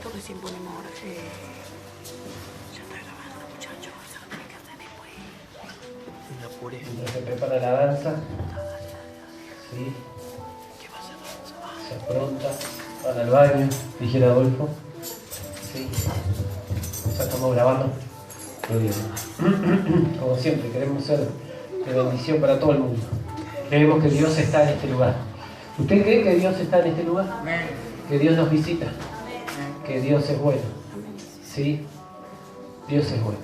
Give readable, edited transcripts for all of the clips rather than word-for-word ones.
momento recién ponemos. Ya está grabando, muchachos. Eso lo tenés que hacer después. Me apuré. Mientras se prepara la danza. Sí. ¿Qué va a hacer danza? Se apronta. Van al baño. Dijera Adolfo. Sí. Ya estamos grabando. Muy bien. Como siempre, queremos ser de bendición para todo el mundo. Creemos que Dios está en este lugar. ¿Usted cree que Dios está en este lugar? Amén. Que Dios nos visita. Que Dios es bueno. Sí. Dios es bueno.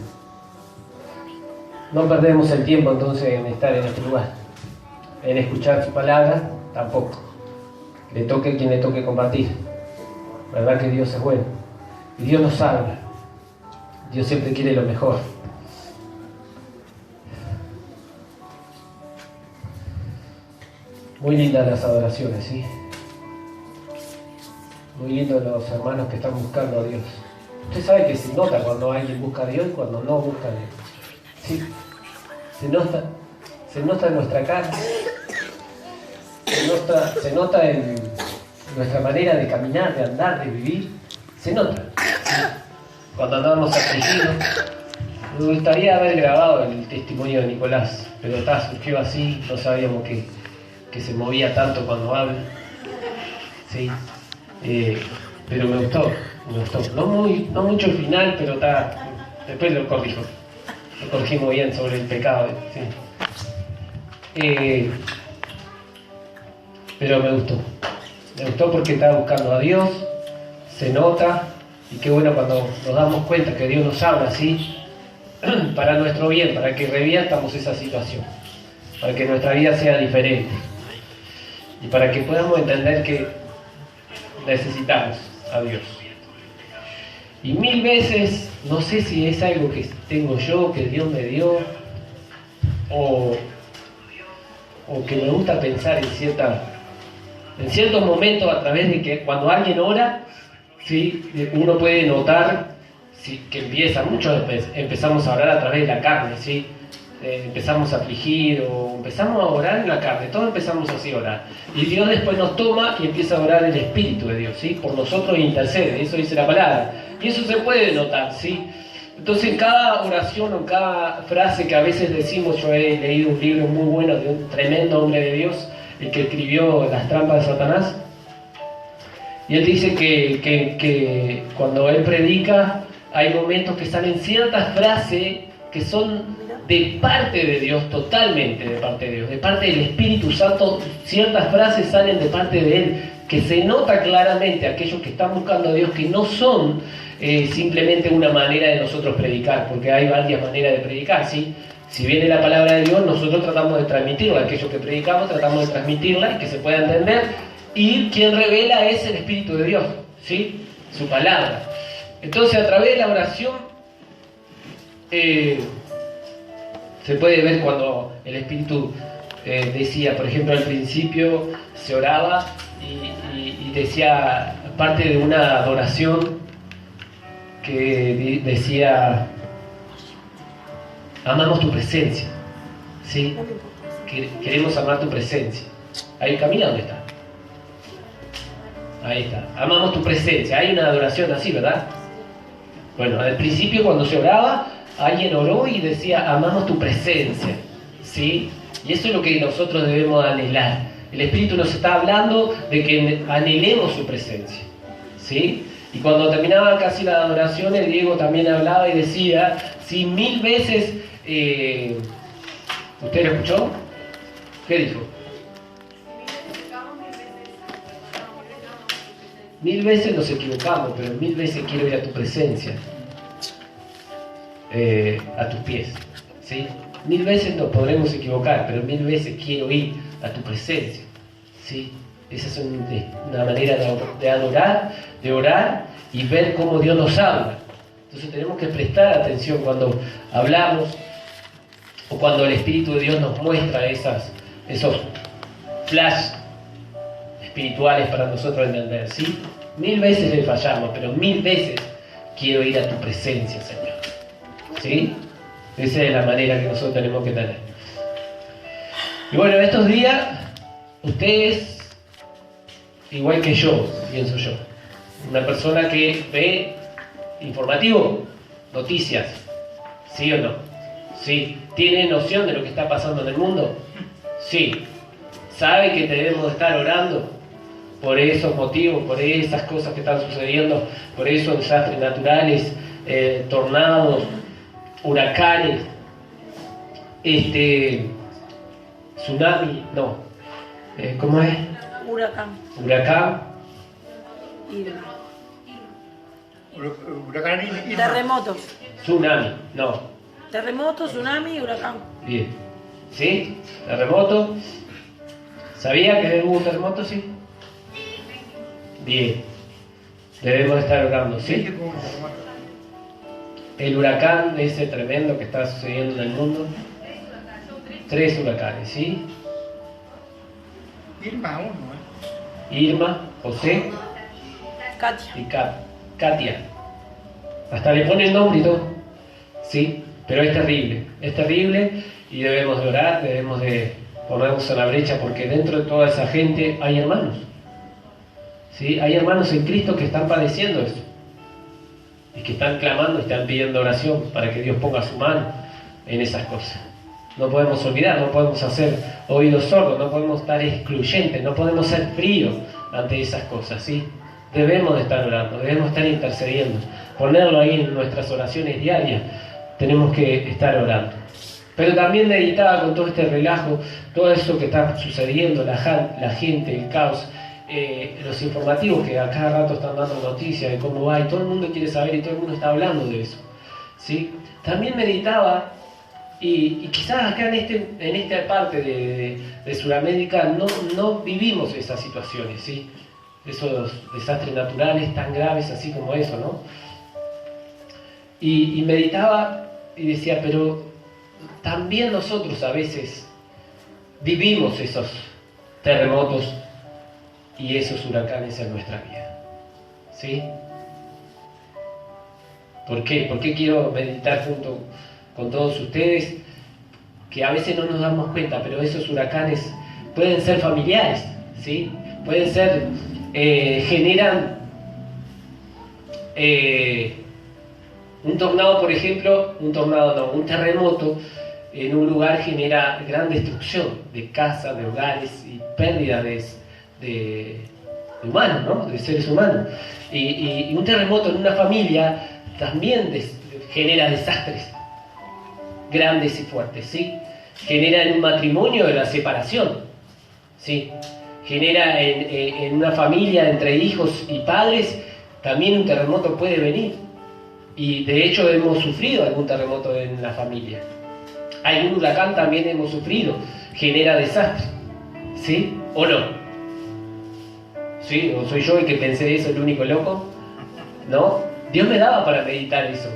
No perdemos el tiempo entonces en estar en este lugar. En escuchar su palabra, tampoco. Le toque quien le toque compartir. ¿Verdad que Dios es bueno? Y Dios nos habla. Dios siempre quiere lo mejor. Muy lindas las adoraciones, ¿sí? Muy lindos los hermanos que están buscando a Dios. Usted sabe que se nota cuando alguien busca a Dios y cuando no busca a Dios. ¿Sí? Se nota en nuestra cara. Se nota en nuestra manera de caminar, de andar, de vivir. Se nota. Cuando andamos afligidos. Me gustaría haber grabado el testimonio de Nicolás, pero surgió así, no sabíamos que se movía tanto cuando habla. Sí. Pero me gustó. No mucho el final, pero después lo corrijo. Lo corregimos bien sobre el pecado. Sí. Pero me gustó. Me gustó porque estaba buscando a Dios, se nota, y qué bueno cuando nos damos cuenta que Dios nos habla así, para nuestro bien, para que reviertamos esa situación, para que nuestra vida sea diferente, y para que podamos entender que necesitamos a Dios. Y mil veces, no sé si es algo que tengo yo, que Dios me dio, o que me gusta pensar en ciertos momentos a través de que cuando alguien ora, ¿sí? Uno puede notar ¿sí? que muchos empezamos a orar a través de la carne, ¿sí? Empezamos a afligir o empezamos a orar en la carne, todos empezamos así a orar. Y Dios después nos toma y empieza a orar el Espíritu de Dios, ¿sí? Por nosotros intercede, eso dice la palabra. Y eso se puede notar, ¿sí? Entonces, en cada oración o en cada frase que a veces decimos, yo he leído un libro muy bueno de un tremendo hombre de Dios, el que escribió Las trampas de Satanás, y él dice que cuando él predica, hay momentos que salen ciertas frases que son de parte de Dios, totalmente de parte de Dios, de parte del Espíritu Santo. Ciertas frases salen de parte de Él, que se nota claramente a aquellos que están buscando a Dios, que no son simplemente una manera de nosotros predicar, porque hay varias maneras de predicar, ¿sí? Si viene la palabra de Dios, nosotros tratamos de transmitirla, aquellos que predicamos tratamos de transmitirla y que se pueda entender, y quien revela es el Espíritu de Dios, ¿sí? Su palabra. Entonces, a través de la oración, se puede ver cuando el Espíritu decía, por ejemplo, al principio se oraba y decía parte de una adoración que decía, amamos tu presencia, ¿sí? Queremos amar tu presencia. Ahí camina, ¿dónde está? Ahí está. Amamos tu presencia. Hay una adoración así, ¿verdad? Bueno, al principio cuando se oraba, alguien oró y decía, amamos tu presencia, ¿sí? Y eso es lo que nosotros debemos anhelar. El Espíritu nos está hablando de que anhelemos su presencia, ¿sí? Y cuando terminaban casi las adoraciones, Diego también hablaba y decía, si 1000 veces, ¿usted lo escuchó? ¿Qué dijo? 1000 veces nos equivocamos, pero 1000 veces quiero ir a tu presencia, a tus pies, ¿sí? 1000 veces nos podremos equivocar, pero 1000 veces quiero ir a tu presencia, ¿sí? Esa es una manera de adorar, de orar y ver cómo Dios nos habla. Entonces tenemos que prestar atención cuando hablamos o cuando el Espíritu de Dios nos muestra esos flash espirituales para nosotros entender, ¿sí? 1000 veces le fallamos, pero 1000 veces quiero ir a tu presencia, Señor, ¿sí? Esa es la manera que nosotros tenemos que tener. Y bueno, en estos días, ustedes, igual que yo, pienso yo, Una persona que ve informativo, noticias, ¿sí o no? Sí. ¿Tiene noción de lo que está pasando en el mundo? Sí. ¿Sabe que debemos estar orando por esos motivos, por esas cosas que están sucediendo, por esos desastres naturales, tornados, huracanes, tsunami, no, ¿cómo es? Huracán, Irma. Huracán Irma. Terremotos. tsunami, no. Terremoto, tsunami, huracán. Bien. ¿Sí? Terremoto. ¿Sabía que hubo un terremoto? Sí. Bien. Debemos estar orando, ¿sí? El huracán ese tremendo que está sucediendo en el mundo. 3 huracanes, ¿sí? Irma 1, Irma, José Katia. y Katia. Hasta le ponen nombre y todo, ¿sí? Pero es terrible y debemos de orar, debemos de ponernos a la brecha porque dentro de toda esa gente hay hermanos, ¿sí? Hay hermanos en Cristo que están padeciendo eso y que están clamando, están pidiendo oración para que Dios ponga su mano en esas cosas. No podemos olvidar, no podemos hacer oídos sordos, no podemos estar excluyentes, no podemos ser fríos ante esas cosas, ¿sí? Debemos de estar orando, debemos estar intercediendo, ponerlo ahí en nuestras oraciones diarias, tenemos que estar orando. Pero también meditaba con todo este relajo, todo eso que está sucediendo, la gente, el caos, los informativos que a cada rato están dando noticias de cómo va y todo el mundo quiere saber y todo el mundo está hablando de eso, ¿sí? También meditaba y quizás acá en esta parte de Sudamérica no vivimos esas situaciones, ¿sí? Esos desastres naturales tan graves así como eso, ¿no? Y meditaba y decía, pero también nosotros a veces vivimos esos terremotos y esos huracanes en nuestra vida, ¿sí? ¿Por qué? ¿Por qué quiero meditar junto con todos ustedes? Que a veces no nos damos cuenta, pero esos huracanes pueden ser familiares, ¿sí? Pueden ser, generan un tornado, por ejemplo, un terremoto en un lugar genera gran destrucción de casas, de hogares y pérdida de humanos, ¿no? De seres humanos. Y un terremoto en una familia también genera desastres grandes y fuertes, ¿sí? Genera en un matrimonio la separación, ¿sí? Genera en una familia entre hijos y padres, también un terremoto puede venir. Y de hecho hemos sufrido algún terremoto en la familia. Algún huracán también hemos sufrido, genera desastre, ¿sí? ¿O no? ¿Sí? ¿O soy yo el que pensé eso, el único loco? ¿No? Dios me daba para meditar eso.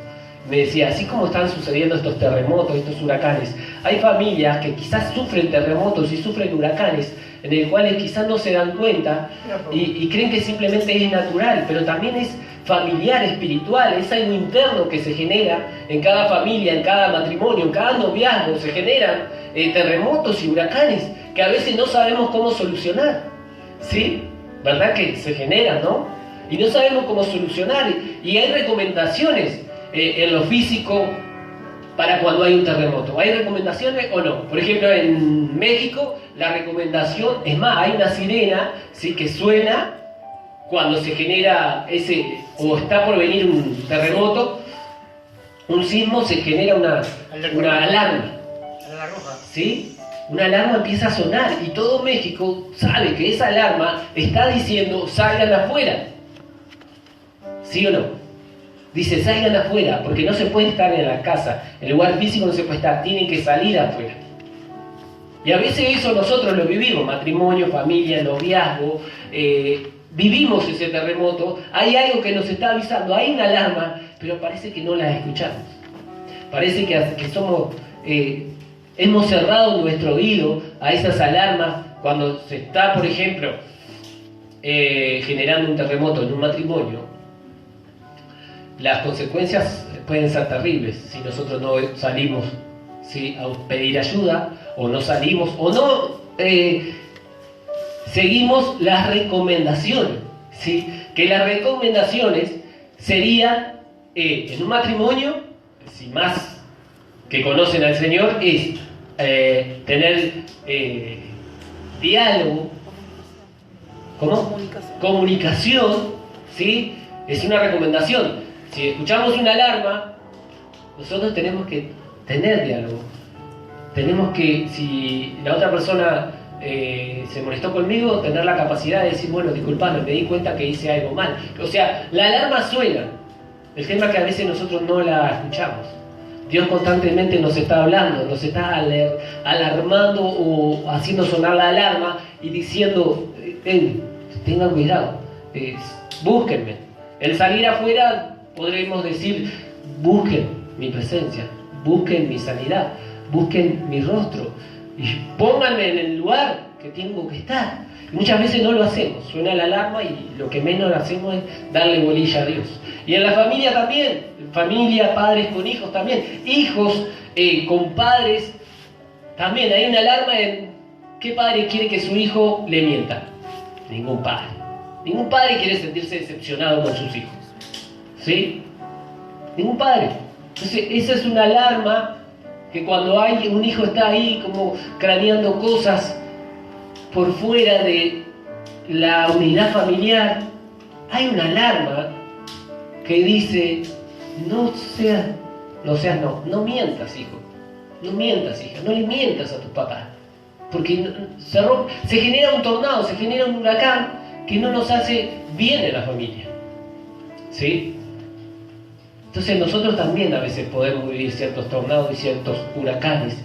Me decía, así como están sucediendo estos terremotos, estos huracanes, hay familias que quizás sufren terremotos y sufren huracanes, en el cuales quizás no se dan cuenta y creen que simplemente es natural, pero también es familiar, espiritual, es algo interno que se genera en cada familia, en cada matrimonio, en cada noviazgo, se generan terremotos y huracanes que a veces no sabemos cómo solucionar, ¿sí? ¿Verdad que se generan, no? Y no sabemos cómo solucionar, y hay recomendaciones en lo físico para cuando hay un terremoto. ¿Hay recomendaciones o no? Por ejemplo, en México la recomendación, es más, hay una sirena, ¿sí?, que suena cuando se genera o está por venir un terremoto, un sismo, se genera una alarma, ¿sí? Una alarma empieza a sonar y todo México sabe que esa alarma está diciendo salgan afuera, ¿sí o no? Dice salgan afuera, porque no se puede estar en la casa, en el lugar físico no se puede estar, tienen que salir afuera. Y a veces eso nosotros lo vivimos, matrimonio, familia, noviazgo, vivimos ese terremoto, hay algo que nos está avisando, hay una alarma, pero parece que no la escuchamos. Parece que somos, hemos cerrado nuestro oído a esas alarmas cuando se está, por ejemplo, generando un terremoto en un matrimonio. Las consecuencias pueden ser terribles si nosotros no salimos, ¿sí?, a pedir ayuda, o no salimos, o no seguimos las recomendaciones, ¿sí? que las recomendaciones serían, en un matrimonio, si más que conocen al Señor, es tener diálogo, ¿cómo? Comunicación, ¿sí? Es una recomendación. Si escuchamos una alarma, nosotros tenemos que tener diálogo. Tenemos que, si la otra persona se molestó conmigo, tener la capacidad de decir, bueno, disculpame, me di cuenta que hice algo mal. O sea, la alarma suena. El tema es que a veces nosotros no la escuchamos. Dios constantemente nos está hablando, nos está alarmando o haciendo sonar la alarma y diciendo, tengan cuidado, búsquenme. El salir afuera podremos decir, busquen mi presencia, busquen mi sanidad, busquen mi rostro y pónganme en el lugar que tengo que estar. Y muchas veces no lo hacemos, suena la alarma y lo que menos hacemos es darle bolilla a Dios. Y en la familia también, familia, padres con hijos también, hijos con padres también. Hay una alarma en qué padre quiere que su hijo le mienta. Ningún padre. Ningún padre quiere sentirse decepcionado con sus hijos. ¿Sí? Ningún padre. Entonces, esa es una alarma que cuando hay un hijo está ahí como craneando cosas por fuera de la unidad familiar, hay una alarma que dice, no mientas, hijo, no mientas, hija, no le mientas a tu papá, porque se genera un tornado, se genera un huracán que no nos hace bien en la familia, ¿sí? Entonces nosotros también a veces podemos vivir ciertos tornados y ciertos huracanes.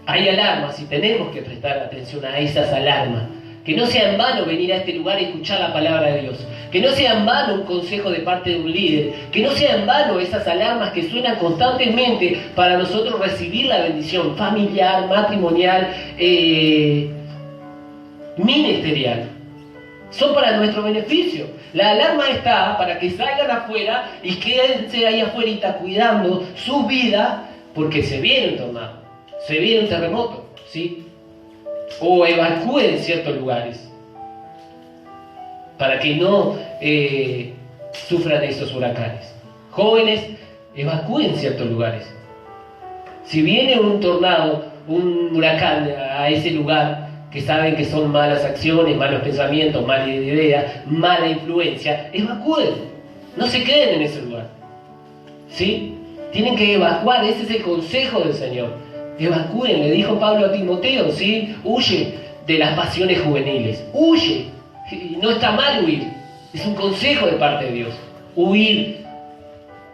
Hay alarmas y tenemos que prestar atención a esas alarmas. Que no sea en vano venir a este lugar y escuchar la palabra de Dios. Que no sea en vano un consejo de parte de un líder. Que no sea en vano esas alarmas que suenan constantemente para nosotros recibir la bendición familiar, matrimonial, ministerial. Son para nuestro beneficio. La alarma está para que salgan afuera y quédense ahí afuera cuidando su vida, porque se viene un tornado, se viene un terremoto, ¿sí? O evacúen ciertos lugares para que no sufran esos huracanes. Jóvenes, evacúen ciertos lugares. Si viene un tornado, un huracán a ese lugar, que saben que son malas acciones, malos pensamientos, mala idea, mala influencia, evacúen, no se queden en ese lugar, ¿sí? Tienen que evacuar, ese es el consejo del Señor. Evacúen, le dijo Pablo a Timoteo, ¿sí? Huye de las pasiones juveniles, huye, y no está mal huir, es un consejo de parte de Dios, huir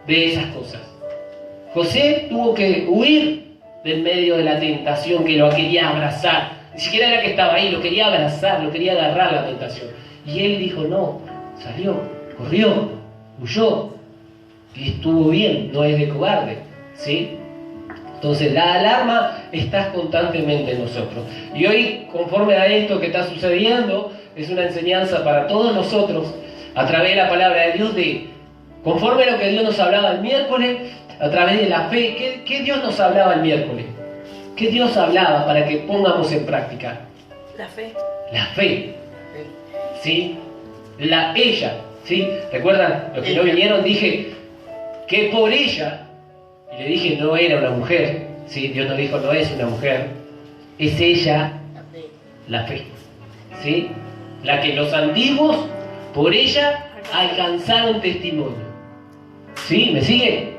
de esas cosas. José tuvo que huir del medio de la tentación que lo quería abrazar. Ni siquiera era que estaba ahí, lo quería abrazar, lo quería agarrar la tentación. Y él dijo no, salió, corrió, huyó, y estuvo bien, no es de cobarde, ¿sí? Entonces la alarma está constantemente en nosotros. Y hoy, conforme a esto que está sucediendo, es una enseñanza para todos nosotros, a través de la palabra de Dios, conforme a lo que Dios nos hablaba el miércoles, a través de la fe. ¿Qué Dios nos hablaba el miércoles? ¿Qué Dios hablaba para que pongamos en práctica? La fe. La fe. ¿Sí? Ella. ¿Sí? ¿Recuerdan? Los que no vinieron, dije que por ella, y le dije no era una mujer, ¿sí? Dios no dijo no es una mujer, es ella, la fe. ¿Sí? La que los antiguos, por ella, alcanzaron testimonio. ¿Sí? ¿Me sigue?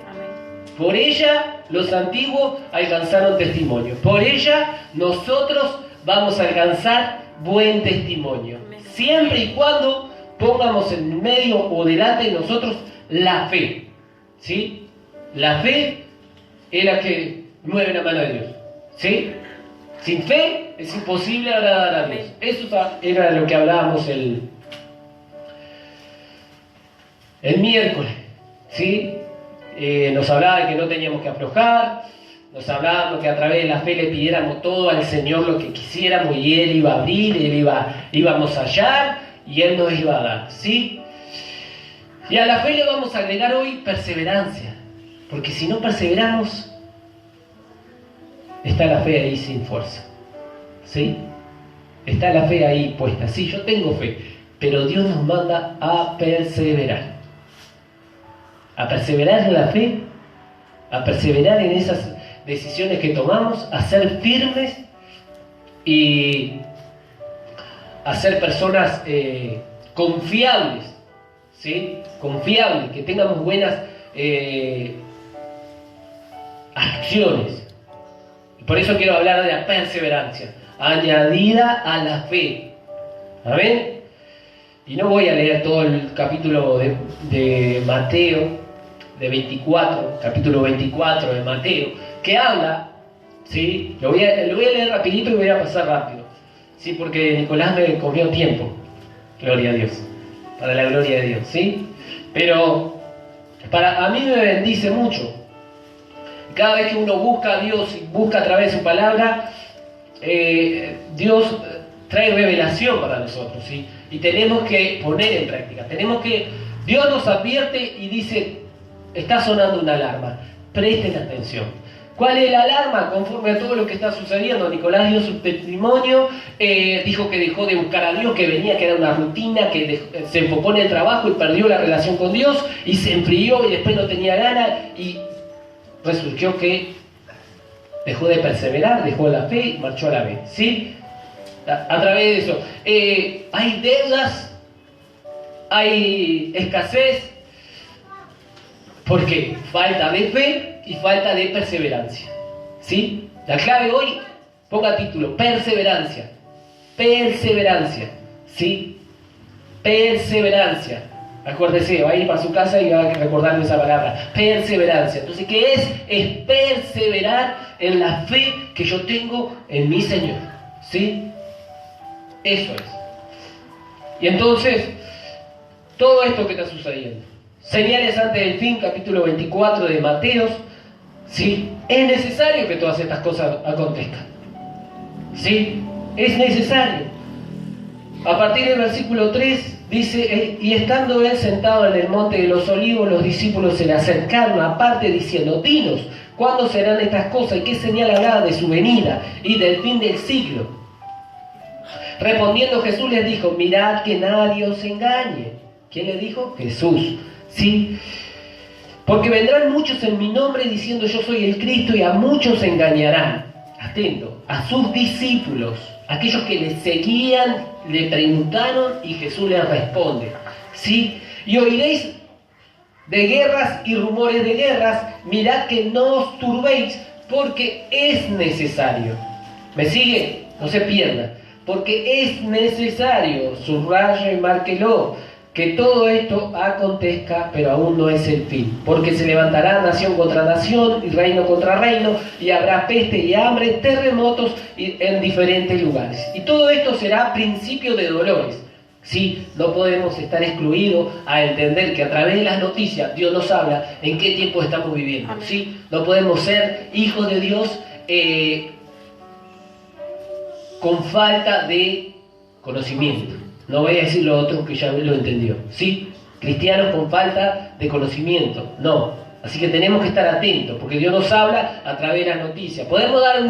Por ella, los antiguos alcanzaron testimonio. Por ella, nosotros vamos a alcanzar buen testimonio. Siempre y cuando pongamos en medio o delante de nosotros la fe. ¿Sí? La fe es la que mueve la mano de Dios. ¿Sí? Sin fe es imposible agradar a Dios. Eso era lo que hablábamos el miércoles. ¿Sí? Nos hablaba de que no teníamos que aflojar, nos hablaba de que a través de la fe le pidiéramos todo al Señor lo que quisiéramos y Él iba a abrir, íbamos a hallar y Él nos iba a dar, ¿sí? Y a la fe le vamos a agregar hoy perseverancia, porque si no perseveramos, está la fe ahí sin fuerza, ¿sí? Está la fe ahí puesta, sí, yo tengo fe, pero Dios nos manda a perseverar. A perseverar en la fe, a perseverar en esas decisiones que tomamos, a ser firmes y a ser personas confiables, ¿sí? Confiables, que tengamos buenas acciones. Por eso quiero hablar de la perseverancia, añadida a la fe. ¿Amén? Y no voy a leer todo el capítulo de Mateo, capítulo 24 de Mateo, que habla, ¿sí? Lo voy a leer rapidito y voy a pasar rápido, ¿sí? Porque Nicolás me comió tiempo, gloria a Dios, para la gloria de Dios, ¿sí? Pero a mí me bendice mucho. Cada vez que uno busca a Dios y busca a través de su palabra, Dios trae revelación para nosotros, ¿sí? Y tenemos que poner en práctica. Dios nos advierte y dice, está sonando una alarma, presten atención. ¿Cuál es la alarma? Conforme a todo lo que está sucediendo, Nicolás dio su testimonio, dijo que dejó de buscar a Dios, que venía, que era una rutina, que se enfocó en el trabajo y perdió la relación con Dios, y se enfrió y después no tenía ganas, y resurgió que dejó de perseverar, dejó la fe y marchó a la vez, ¿sí? A través de eso. Hay deudas, hay escasez, porque falta de fe y falta de perseverancia, ¿sí? La clave hoy, ponga título, perseverancia, ¿sí? Perseverancia. Acuérdese, va a ir para su casa y va a recordarme esa palabra, perseverancia. Entonces, ¿qué es? Es perseverar en la fe que yo tengo en mi Señor, ¿sí? Eso es. Y entonces, todo esto que está sucediendo, señales antes del fin, capítulo 24 de Mateo, ¿sí? Es necesario que todas estas cosas acontezcan, ¿sí? Es necesario. A partir del versículo 3 dice, y estando él sentado en el monte de los olivos, los discípulos se le acercaron aparte diciendo, dinos, ¿cuándo serán estas cosas? ¿Y qué señal habrá de su venida y del fin del siglo? Respondiendo Jesús les dijo, mirad que nadie os engañe. ¿Quién le dijo? Jesús, ¿sí? Porque vendrán muchos en mi nombre diciendo yo soy el Cristo, y a muchos engañarán. Atento, a sus discípulos, aquellos que le seguían, le preguntaron y Jesús les responde, ¿sí? Y oiréis de guerras y rumores de guerras, mirad que no os turbéis, porque es necesario. ¿Me sigue? No se pierda. Porque es necesario, subraye y márquelo, que todo esto acontezca, pero aún no es el fin. Porque se levantará nación contra nación y reino contra reino, y habrá peste y hambre, terremotos en diferentes lugares. Y todo esto será principio de dolores. Sí, no podemos estar excluidos a entender que a través de las noticias Dios nos habla en qué tiempo estamos viviendo. ¿Sí? No podemos ser hijos de Dios con falta de conocimiento. No voy a decir lo otro que ya lo entendió. ¿Sí? Cristianos con falta de conocimiento. No. Así que tenemos que estar atentos, porque Dios nos habla a través de las noticias. Podemos dar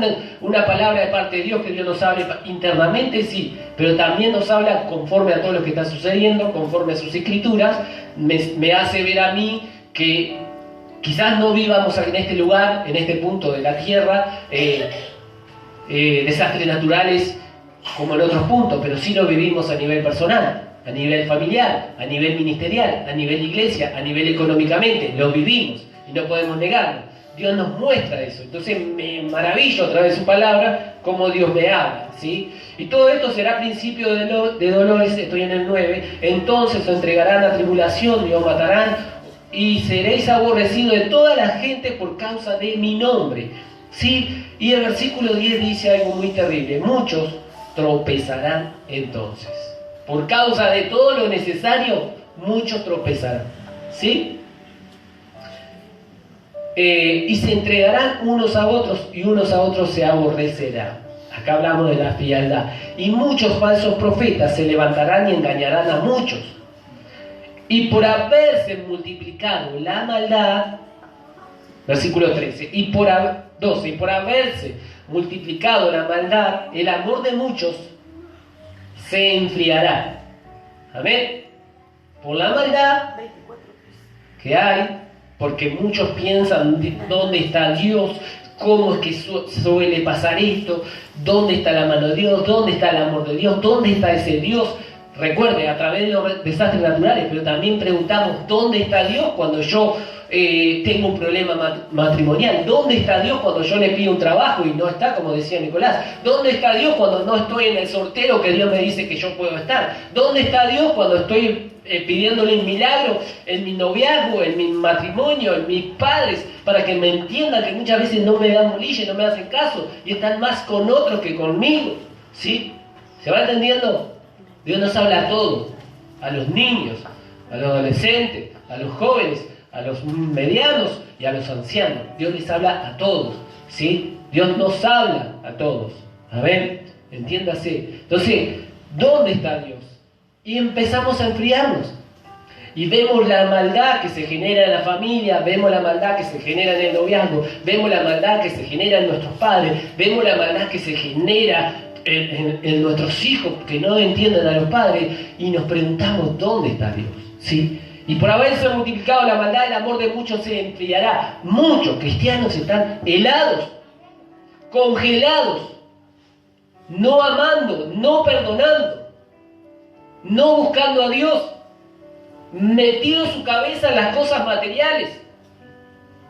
una palabra de parte de Dios, que Dios nos hable internamente, sí, pero también nos habla conforme a todo lo que está sucediendo, conforme a sus escrituras. Me hace ver a mí que quizás no vivamos en este lugar, en este punto de la tierra, desastres naturales como en otros puntos, pero sí lo vivimos a nivel personal, a nivel familiar, a nivel ministerial, a nivel iglesia, a nivel económicamente, lo vivimos y no podemos negarlo. Dios nos muestra eso, entonces me maravillo a través de su palabra cómo Dios me habla, ¿sí? Y todo esto será principio de dolores, estoy en el 9, entonces os entregarán a tribulación y os matarán y seréis aborrecidos de toda la gente por causa de mi nombre, ¿sí? Y el versículo 10 dice algo muy terrible, muchos tropezarán entonces. Por causa de todo lo necesario, muchos tropezarán, ¿sí? Y se entregarán unos a otros y unos a otros se aborrecerán. Acá hablamos de la frialdad. Y muchos falsos profetas se levantarán y engañarán a muchos. Y por haberse multiplicado la maldad, versículo 13, y por haberse multiplicado la maldad, el amor de muchos se enfriará. Amén. Por la maldad 24. que hay, porque muchos piensan dónde está Dios, cómo es que suele pasar esto, dónde está la mano de Dios, dónde está el amor de Dios, dónde está ese Dios. Recuerde, a través de los desastres naturales, pero también preguntamos, ¿dónde está Dios cuando yo tengo un problema matrimonial? ¿Dónde está Dios cuando yo le pido un trabajo y no está, como decía Nicolás? ¿Dónde está Dios cuando no estoy en el sorteo que Dios me dice que yo puedo estar? ¿Dónde está Dios cuando estoy pidiéndole un milagro en mi noviazgo, en mi matrimonio, en mis padres, para que me entiendan que muchas veces no me dan bolilla y no me hacen caso y están más con otros que conmigo? ¿Sí? ¿Se va entendiendo? Dios nos habla a todos, a los niños, a los adolescentes, a los jóvenes, a los medianos y a los ancianos. Dios les habla a todos, ¿sí? Dios nos habla a todos. Amén. Entiéndase. Entonces, ¿dónde está Dios? Y empezamos a enfriarnos. Y vemos la maldad que se genera en la familia, vemos la maldad que se genera en el noviazgo, vemos la maldad que se genera en nuestros padres, vemos la maldad que se genera en nuestros hijos que no entienden a los padres, y nos preguntamos ¿dónde está Dios? ¿Sí? Y por haberse multiplicado la maldad, el amor de muchos se enfriará. Muchos cristianos están helados, congelados, no amando, no perdonando, no buscando a Dios, metido su cabeza en las cosas materiales,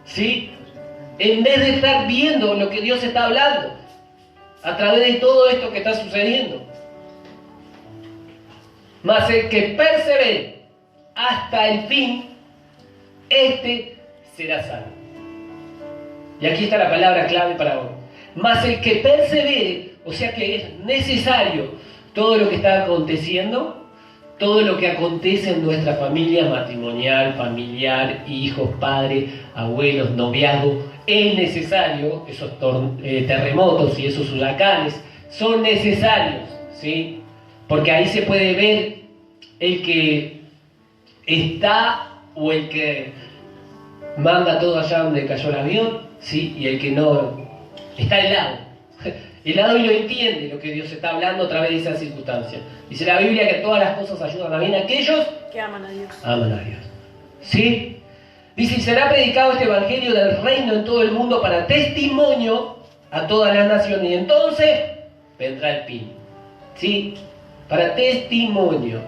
¿sí? En vez de estar viendo lo que Dios está hablando a través de todo esto que está sucediendo. Mas el que persevere hasta el fin, este será salvo. Y aquí está la palabra clave para hoy. Mas el que persevere, o sea que es necesario todo lo que está aconteciendo, todo lo que acontece en nuestra familia matrimonial, familiar, hijos, padres, abuelos, noviazgo, es necesario. Esos terremotos y esos huracanes son necesarios, ¿sí? Porque ahí se puede ver el que está o el que manda todo allá donde cayó el avión, ¿sí? Y el que no está helado. Helado y lo entiende lo que Dios está hablando a través de esas circunstancias. Dice la Biblia que todas las cosas ayudan a bien a aquellos que aman a Dios. Aman a Dios. ¿Sí? Dice, y será predicado este evangelio del reino en todo el mundo para testimonio a todas las naciones. Y entonces vendrá el fin. ¿Sí? Para testimonio.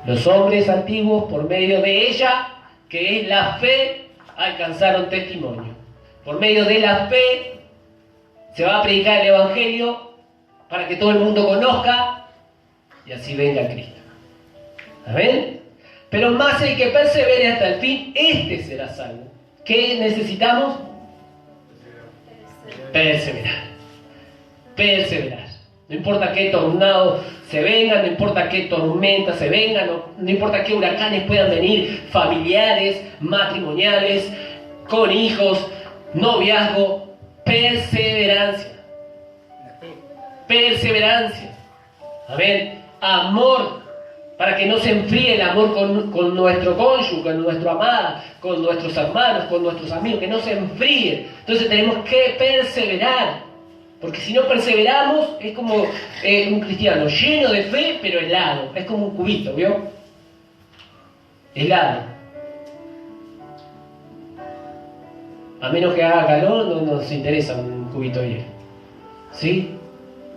Los hombres antiguos, por medio de ella, que es la fe, alcanzaron testimonio. Por medio de la fe se va a predicar el evangelio para que todo el mundo conozca y así venga Cristo. ¿Amén? Pero más el que persevere hasta el fin, este será salvo. ¿Qué necesitamos? Perseverar. Perseverar. No importa qué tornado se vengan, no importa qué tormentas se vengan, no importa qué huracanes puedan venir, familiares, matrimoniales, con hijos, noviazgo, perseverancia. Perseverancia. Amén. Amor, para que no se enfríe el amor con nuestro cónyuge, con nuestra amada, con nuestros hermanos, con nuestros amigos, que no se enfríe. Entonces tenemos que perseverar. Porque si no perseveramos, es como un cristiano lleno de fe, pero helado. Es como un cubito, ¿vio? Helado. A menos que haga calor, no nos interesa un cubito de hielo. ¿Sí?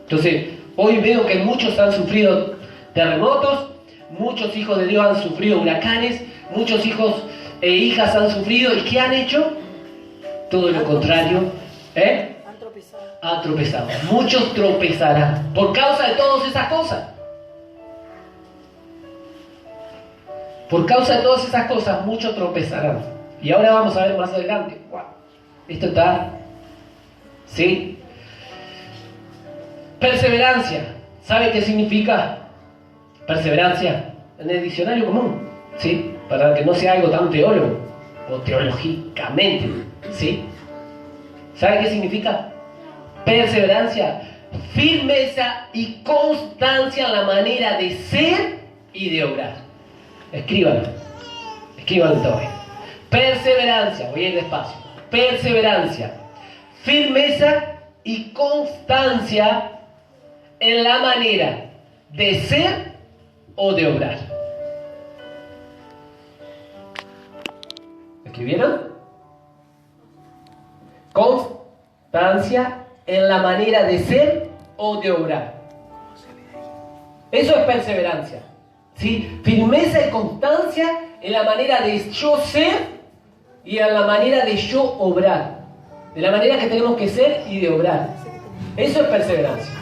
Entonces, hoy veo que muchos han sufrido terremotos, muchos hijos de Dios han sufrido huracanes, muchos hijos e hijas han sufrido. ¿Y qué han hecho? Todo lo contrario. Han tropezado. Muchos tropezarán por causa de todas esas cosas. Por causa de todas esas cosas, muchos tropezarán. Y ahora vamos a ver más adelante. ¡Wow! Esto está... ¿Sí? Perseverancia. ¿Sabe qué significa perseverancia? En el diccionario común. ¿Sí? Para que no sea algo tan teólogo o teológicamente. ¿Sí? ¿Sabe qué significa? Perseverancia, firmeza y constancia en la manera de ser y de obrar. Escríbanlo todo. Perseverancia, voy a ir despacio. Perseverancia, firmeza y constancia en la manera de ser o de obrar. ¿Escribieron? Constancia en la manera de ser o de obrar. Eso es perseverancia, ¿sí? Firmeza y constancia en la manera de yo ser y en la manera de yo obrar. De la manera que tenemos que ser y de obrar. Eso es perseverancia.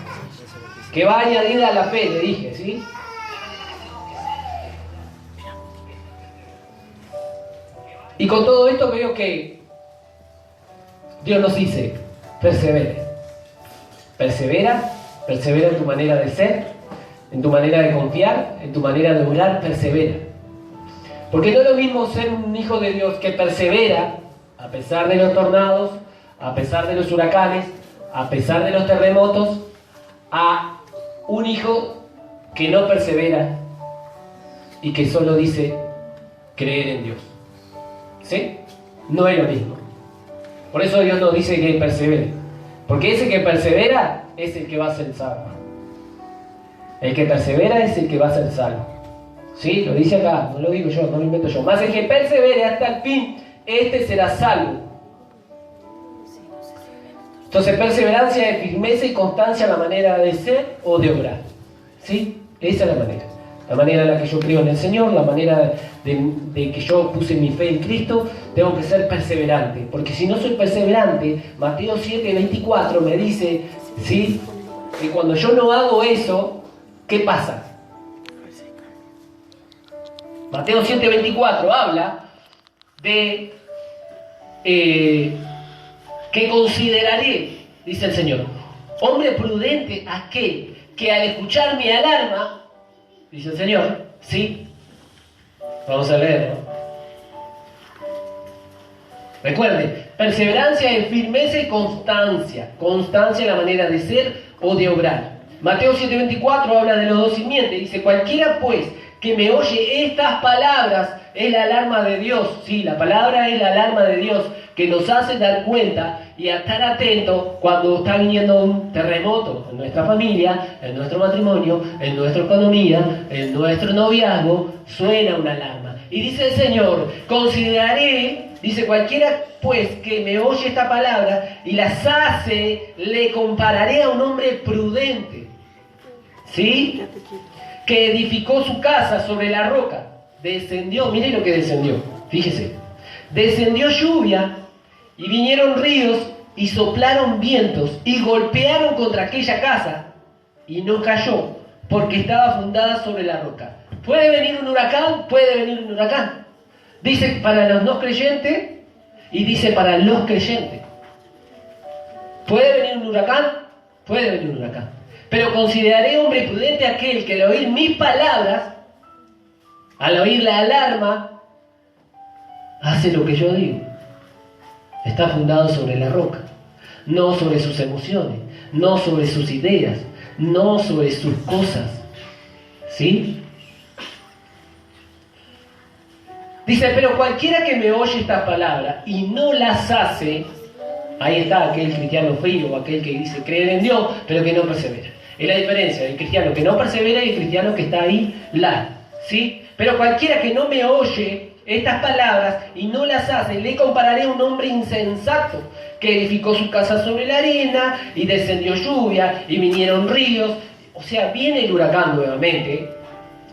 Que va añadida a la fe, le dije, ¿sí? Y con todo esto veo que Dios nos dice, persevere. Persevera en tu manera de ser, en tu manera de confiar, en tu manera de orar, persevera. Porque no es lo mismo ser un hijo de Dios que persevera a pesar de los tornados, a pesar de los huracanes, a pesar de los terremotos, a un hijo que no persevera y que solo dice creer en Dios. ¿Sí? No es lo mismo. Por eso Dios nos dice que persevere. Porque ese que persevera es el que va a ser salvo. El que persevera es el que va a ser salvo. ¿Sí? Lo dice acá, no lo digo yo, no lo invento yo. Más el que persevere hasta el fin, este será salvo. Entonces, perseverancia es firmeza y constancia en la manera de ser o de obrar. ¿Sí? Esa es la manera. La manera en la que yo creo en el Señor, la manera de que yo puse mi fe en Cristo, tengo que ser perseverante. Porque si no soy perseverante, Mateo 7:24 me dice, ¿sí?, que cuando yo no hago eso, ¿qué pasa? Mateo 7:24 habla de que consideraré, dice el Señor, hombre prudente aquel que al escuchar mi alarma, dice el Señor, ¿sí? Vamos a leerlo. Recuerde, perseverancia es firmeza y constancia. Constancia en la manera de ser o de obrar. Mateo 7:24 habla de los dos simientes. Dice, cualquiera pues que me oye estas palabras es la alarma de Dios. Sí, la palabra es la alarma de Dios que nos hace dar cuenta y a estar atentos cuando está viniendo un terremoto en nuestra familia, en nuestro matrimonio, en nuestra economía, en nuestro noviazgo, suena una alarma. Y dice el Señor, consideraré, dice, cualquiera pues que me oye esta palabra y las hace, le compararé a un hombre prudente, ¿sí?, que edificó su casa sobre la roca. Descendió, mire lo que descendió, fíjese. Descendió lluvia y vinieron ríos y soplaron vientos y golpearon contra aquella casa y no cayó porque estaba fundada sobre la roca. ¿Puede venir un huracán? Puede venir un huracán. Dice para los no creyentes y dice para los creyentes. ¿Puede venir un huracán? Puede venir un huracán. Pero consideraré hombre prudente aquel que al oír mis palabras, al oír la alarma, hace lo que yo digo. Está fundado sobre la roca, no sobre sus emociones, no sobre sus ideas, no sobre sus cosas. ¿Sí? Dice, pero cualquiera que me oye estas palabras y no las hace, ahí está aquel cristiano frío, o aquel que dice creer en Dios, pero que no persevera. Es la diferencia del cristiano que no persevera y el cristiano que está ahí, ¿sí? Pero cualquiera que no me oye estas palabras y no las hace, le compararé a un hombre insensato que edificó su casa sobre la arena y descendió lluvia y vinieron ríos. O sea, viene el huracán nuevamente,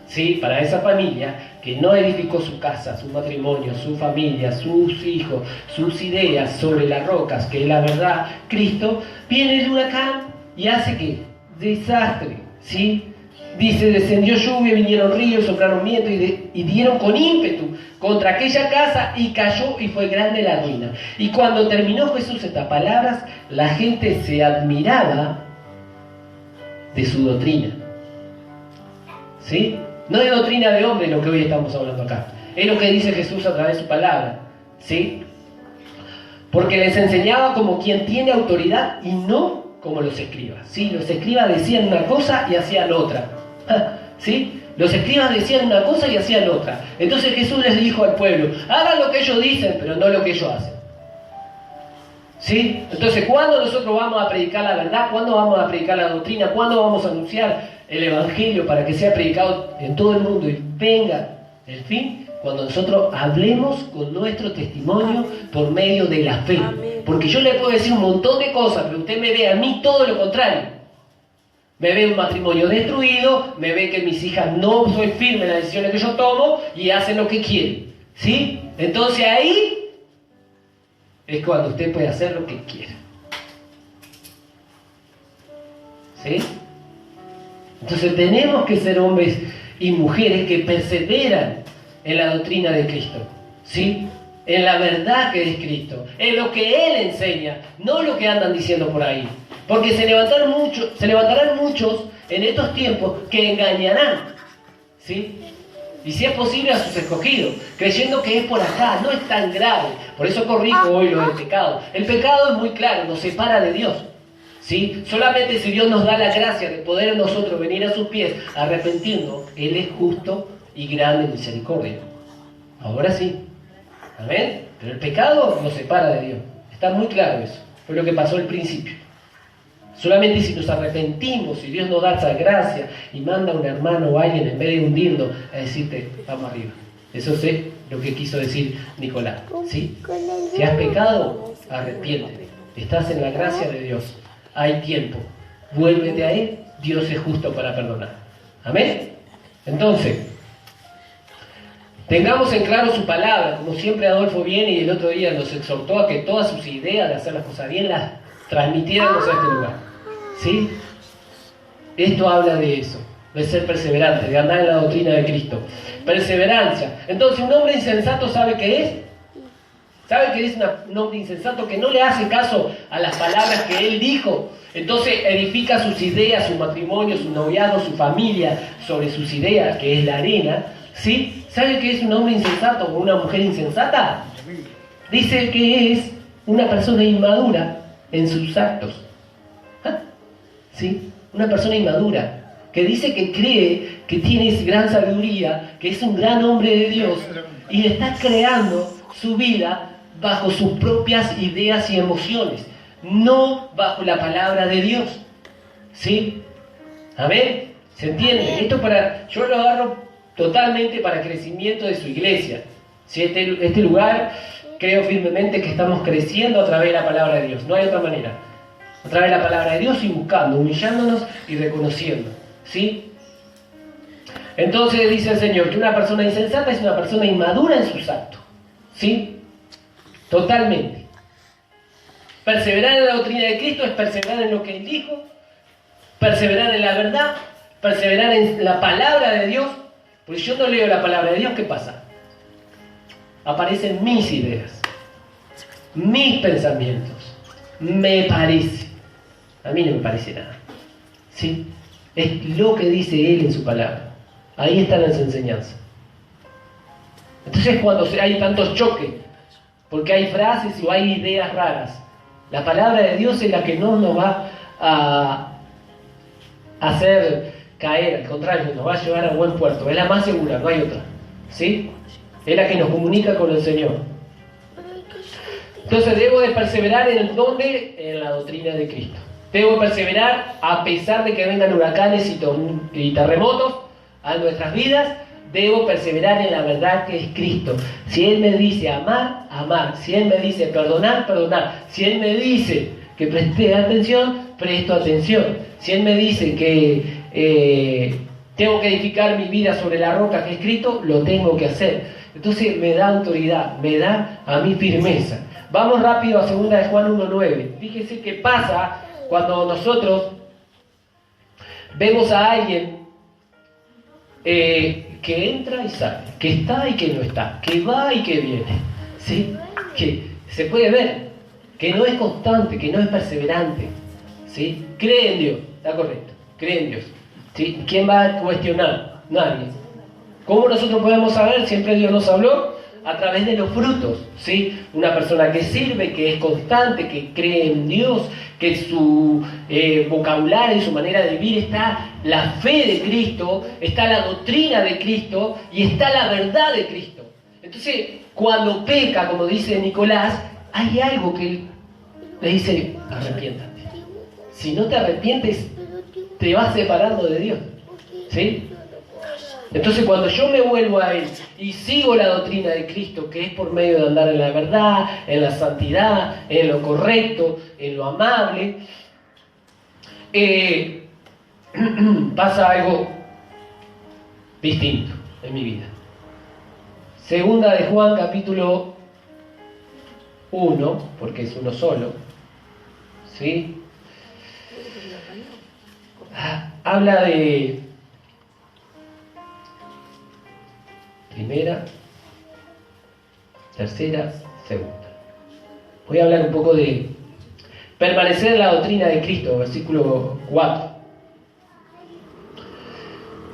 ¿sí?, para esa familia que no edificó su casa, su matrimonio, su familia, sus hijos, sus ideas sobre las rocas, que es la verdad, Cristo. Viene el huracán y hace que desastre, ¿sí? Dice, descendió lluvia, vinieron ríos, soplaron viento y dieron con ímpetu contra aquella casa y cayó y fue grande la ruina. Y cuando terminó Jesús estas palabras, la gente se admiraba de su doctrina. ¿Sí? No es doctrina de hombre lo que hoy estamos hablando acá. Es lo que dice Jesús a través de su palabra. ¿Sí? Porque les enseñaba como quien tiene autoridad y no como los escribas. ¿Sí? Los escribas decían una cosa y hacían otra. ¿Sí? Los escribas decían una cosa y hacían otra. Entonces Jesús les dijo al pueblo, hagan lo que ellos dicen, pero no lo que ellos hacen. ¿Sí? Entonces, ¿cuándo nosotros vamos a predicar la verdad? ¿Cuándo vamos a predicar la doctrina? ¿Cuándo vamos a anunciar el Evangelio para que sea predicado en todo el mundo y venga el fin, cuando nosotros hablemos con nuestro testimonio por medio de la fe. Porque yo le puedo decir un montón de cosas, pero usted me ve a mí todo lo contrario. Me ve un matrimonio destruido, me ve que mis hijas no soy firme en las decisiones que yo tomo y hacen lo que quieren. ¿Sí? Entonces ahí es cuando usted puede hacer lo que quiera. ¿Sí? Entonces tenemos que ser hombres y mujeres que perseveran en la doctrina de Cristo, ¿sí? En la verdad que es Cristo, en lo que Él enseña, no lo que andan diciendo por ahí. Porque se levantarán muchos en estos tiempos que engañarán, ¿sí? Y si es posible a sus escogidos, creyendo que es por acá, no es tan grave. Por eso corrijo hoy lo del pecado. El pecado es muy claro, nos separa de Dios, ¿sí? Solamente si Dios nos da la gracia de poder nosotros venir a sus pies, arrepentirnos, Él es justo y grande en misericordia. Ahora sí. Amén. Pero el pecado nos separa de Dios. Está muy claro eso. Fue lo que pasó al principio. Solamente si nos arrepentimos, si Dios nos da esa gracia y manda a un hermano o a alguien en vez de hundirnos a decirte, vamos arriba. Eso es lo que quiso decir Nicolás, ¿sí? Si has pecado, arrepiéntete. Estás en la gracia de Dios. Hay tiempo. Vuélvete a Él. Dios es justo para perdonar. Amén. Entonces, tengamos en claro su palabra. Como siempre Adolfo viene y el otro día nos exhortó a que todas sus ideas de hacer las cosas bien las transmitiéramos a este lugar. ¿Sí? Esto habla de eso, de ser perseverante, de andar en la doctrina de Cristo. Perseverancia. Entonces, un hombre insensato ¿sabe qué es? ¿Sabe que es un hombre insensato que no le hace caso a las palabras que él dijo? Entonces edifica sus ideas, su matrimonio, su noviazgo, su familia sobre sus ideas, que es la arena. ¿Sí? ¿Sabe qué es un hombre insensato o una mujer insensata? Dice que es una persona inmadura en sus actos. ¿Ah? ¿Sí? Una persona inmadura que dice que cree que tiene gran sabiduría, que es un gran hombre de Dios y está creando su vida bajo sus propias ideas y emociones, no bajo la palabra de Dios. ¿Sí? ¿Amén? ¿Se entiende? Esto yo lo agarro totalmente para el crecimiento de su iglesia. ¿Sí? Este lugar, creo firmemente que estamos creciendo a través de la palabra de Dios. No hay otra manera. A través de la palabra de Dios y buscando, humillándonos y reconociendo. ¿Sí? Entonces dice el Señor que una persona insensata es una persona inmadura en sus actos. ¿Sí? Totalmente. Perseverar en la doctrina de Cristo es perseverar en lo que Él dijo, perseverar en la verdad, perseverar en la palabra de Dios. Porque si yo no leo la palabra de Dios, ¿qué pasa? Aparecen mis ideas, mis pensamientos. Me parece. A mí no me parece nada. ¿Sí? Es lo que dice Él en su palabra. Ahí están las enseñanzas. Entonces cuando hay tantos choques, porque hay frases o hay ideas raras, la palabra de Dios es la que no nos va a hacer caer, al contrario, nos va a llevar a buen puerto. Es la más segura, no hay otra. ¿Sí? Es la que nos comunica con el Señor. Entonces debo de perseverar en el dónde, en la doctrina de Cristo. Debo perseverar a pesar de que vengan huracanes y terremotos a nuestras vidas. Debo perseverar en la verdad que es Cristo. Si Él me dice amar, amar. Si Él me dice perdonar, perdonar. Si Él me dice que preste atención, presto atención. Si Él me dice que tengo que edificar mi vida sobre la roca que es Cristo, lo tengo que hacer. Entonces me da autoridad, me da a mí firmeza. Vamos rápido a 2 de Juan 1:9. Fíjese qué pasa cuando nosotros vemos a alguien que entra y sale, que está y que no está, que va y que viene, ¿sí? Que se puede ver, que no es constante, que no es perseverante, ¿sí? Cree en Dios, está correcto, cree en Dios, ¿sí? ¿Quién va a cuestionar? Nadie. ¿Cómo nosotros podemos saber? Siempre Dios nos habló a través de los frutos, ¿sí? Una persona que sirve, que es constante, que cree en Dios, que su vocabulario y su manera de vivir está la fe de Cristo, está la doctrina de Cristo y está la verdad de Cristo. Entonces, cuando peca, como dice Nicolás, hay algo que le dice, arrepiéntate. Si no te arrepientes, te vas separando de Dios. ¿Sí? Entonces cuando yo me vuelvo a Él y sigo la doctrina de Cristo, que es por medio de andar en la verdad, en la santidad, en lo correcto, en lo amable, pasa algo distinto en mi vida. Segunda de Juan, capítulo 1, porque es uno solo, ¿sí? Habla de primera, tercera, segunda. Voy a hablar un poco de permanecer en la doctrina de Cristo, versículo 4.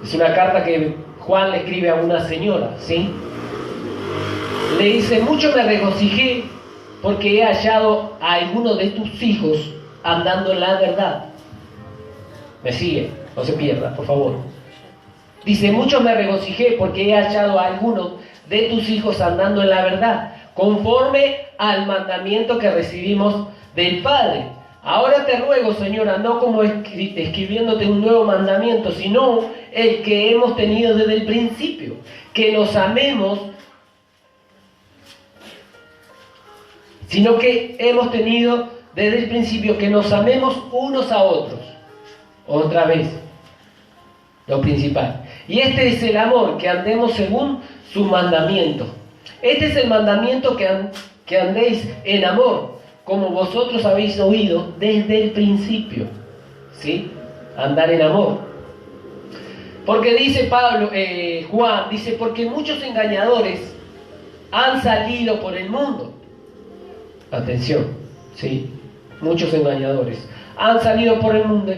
Es una carta que Juan le escribe a una señora, ¿sí? Le dice: mucho me regocijé porque he hallado a alguno de tus hijos andando en la verdad. Me sigue, no se pierda, por favor. Dice: mucho me regocijé porque he hallado a alguno de tus hijos andando en la verdad, conforme al mandamiento que recibimos del Padre. Ahora te ruego, Señora, no como escribiéndote un nuevo mandamiento, sino el que hemos tenido desde el principio, que nos amemos, sino que hemos tenido desde el principio que nos amemos unos a otros. Otra vez, lo principal. Y este es el amor, que andemos según su mandamiento. Este es el mandamiento, que andéis en amor, como vosotros habéis oído desde el principio. ¿Sí? Andar en amor. Porque dice Juan, dice: porque muchos engañadores han salido por el mundo. Atención, ¿sí? Muchos engañadores han salido por el mundo,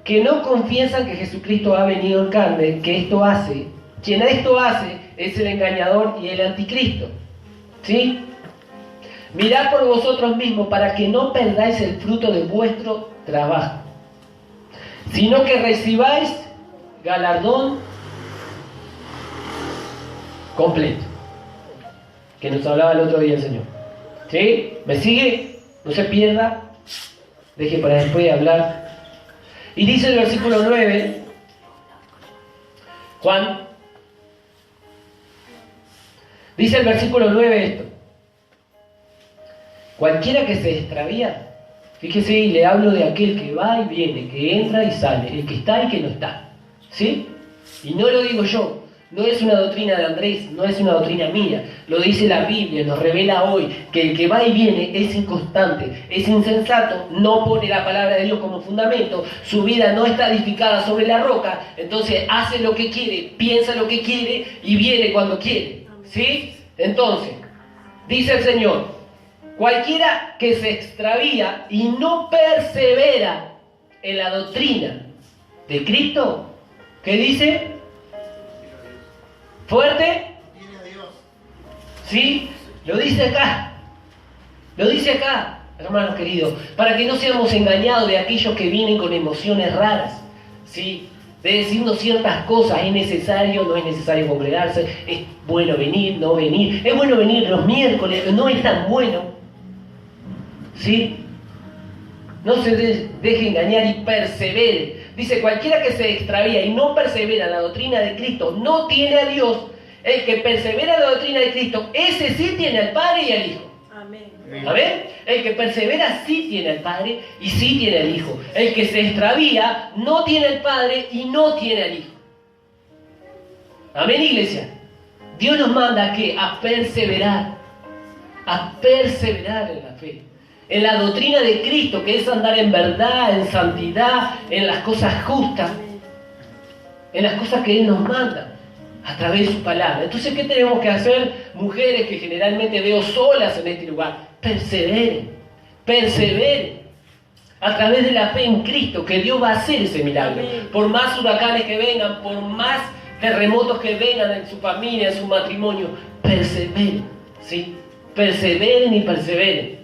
que no confiesan que Jesucristo ha venido en carne, quien esto hace es el engañador y el anticristo. ¿Sí? Mirad por vosotros mismos para que no perdáis el fruto de vuestro trabajo, sino que recibáis galardón completo, que nos hablaba el otro día el Señor. ¿Sí? ¿Me sigue? No se pierda, deje para después hablar. Y dice el versículo 9, Juan, dice el versículo 9 esto: cualquiera que se extravía, fíjese, y le hablo de aquel que va y viene, que entra y sale, el que está y que no está, ¿sí? Y no lo digo yo, no es una doctrina de Andrés, no es una doctrina mía, lo dice la Biblia, nos revela hoy que el que va y viene es inconstante, es insensato, no pone la palabra de Dios como fundamento, su vida no está edificada sobre la roca, entonces hace lo que quiere, piensa lo que quiere y viene cuando quiere, ¿sí? Entonces, dice el Señor: cualquiera que se extravía y no persevera en la doctrina de Cristo, ¿qué dice? ¿Fuerte? ¿Sí? Lo dice acá. Lo dice acá, hermanos queridos, para que no seamos engañados de aquellos que vienen con emociones raras, ¿sí? De decirnos ciertas cosas: es necesario, no es necesario congregarse, es bueno venir, no venir, es bueno venir los miércoles, no es tan bueno, ¿sí? No se deje engañar y persevere. Dice: cualquiera que se extravía y no persevera en la doctrina de Cristo no tiene a Dios. El que persevera en la doctrina de Cristo, ese sí tiene al Padre y al Hijo. Amén. ¿Amén? El que persevera sí tiene al Padre y sí tiene al Hijo. El que se extravía no tiene al Padre y no tiene al Hijo. Amén, iglesia. Dios nos manda ¿a qué? A perseverar en la fe, en la doctrina de Cristo, que es andar en verdad, en santidad, en las cosas justas, en las cosas que Él nos manda a través de su palabra. Entonces, ¿qué tenemos que hacer, mujeres que generalmente veo solas en este lugar? Perseveren a través de la fe en Cristo, que Dios va a hacer ese milagro. Por más huracanes que vengan, por más terremotos que vengan en su familia, en su matrimonio, perseveren, ¿sí? Perseveren y perseveren,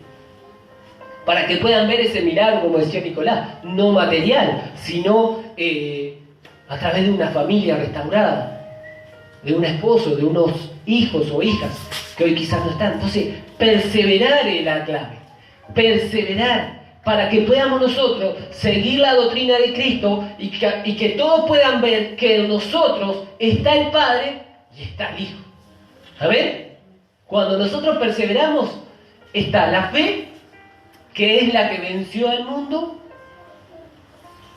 para que puedan ver ese milagro, como decía Nicolás, no material, sino a través de una familia restaurada, de un esposo, de unos hijos o hijas que hoy quizás no están. Entonces, perseverar es la clave. Perseverar para que podamos nosotros seguir la doctrina de Cristo y que todos puedan ver que en nosotros está el Padre y está el Hijo. ¿Amén? Cuando nosotros perseveramos, está la fe, que es la que venció al mundo,